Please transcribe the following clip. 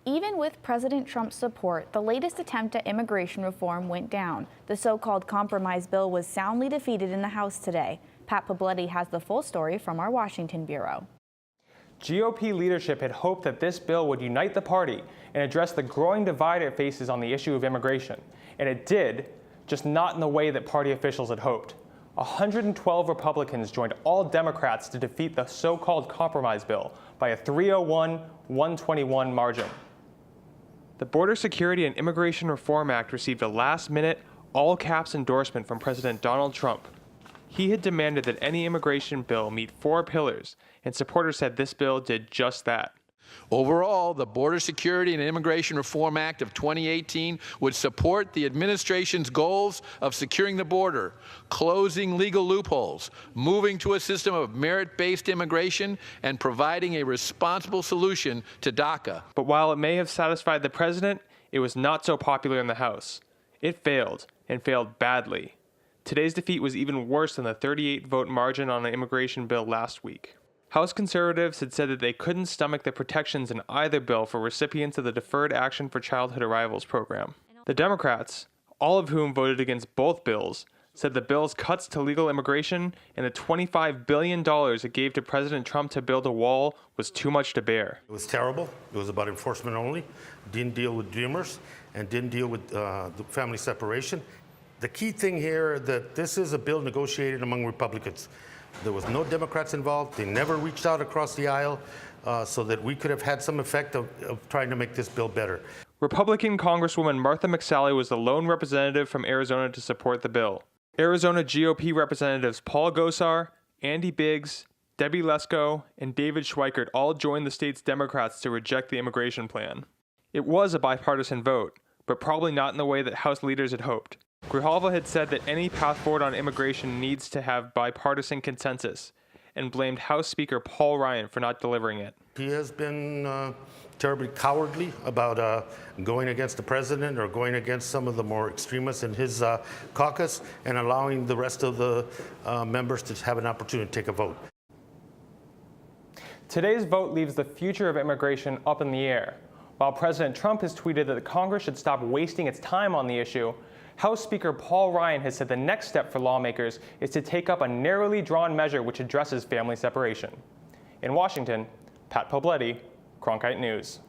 Even with President Trump's support, the latest attempt at immigration reform went down. The so-called compromise bill was soundly defeated in the House today. Pat Poblete has the full story from our Washington bureau. GOP leadership had hoped that this bill would unite the party and address the growing divide it faces on the issue of immigration. And it did, just not in the way that party officials had hoped. 112 Republicans joined all Democrats to defeat the so-called compromise bill by a 301-121 margin. The Border Security and Immigration Reform Act received a last-minute, all-caps endorsement from President Donald Trump. He had demanded that any immigration bill meet 4 pillars, and supporters said this bill did just that. Overall, the Border Security and Immigration Reform Act of 2018 would support the administration's goals of securing the border, closing legal loopholes, moving to a system of merit-based immigration, and providing a responsible solution to DACA. But while it may have satisfied the president, it was not so popular in the House. It failed, and failed badly. Today's defeat was even worse than the 38-vote margin on an immigration bill last week. House conservatives had said that they couldn't stomach the protections in either bill for recipients of the Deferred Action for Childhood Arrivals program. The Democrats, all of whom voted against both bills, said the bill's cuts to legal immigration and the $25 billion it gave to President Trump to build a wall was too much to bear. It was terrible. It was about enforcement only, didn't deal with dreamers, and didn't deal with the family separation. The key thing here that this is a bill negotiated among Republicans. There was no Democrats involved. They never reached out across the aisle so that we could have had some effect of trying to make this bill better. Republican Congresswoman Martha McSally was the lone representative from Arizona to support the bill. Arizona GOP representatives Paul Gosar, Andy Biggs, Debbie Lesko, and David Schweikert all joined the state's Democrats to reject the immigration plan. It was a bipartisan vote, but probably not in the way that House leaders had hoped. Grijalva had said that any path forward on immigration needs to have bipartisan consensus, and blamed House Speaker Paul Ryan for not delivering it. He has been terribly cowardly about going against the president or going against some of the more extremists in his caucus and allowing the rest of the members to have an opportunity to take a vote. Today's vote leaves the future of immigration up in the air. While President Trump has tweeted that the Congress should stop wasting its time on the issue, House Speaker Paul Ryan has said the next step for lawmakers is to take up a narrowly drawn measure which addresses family separation. In Washington, Pat Poblete, Cronkite News.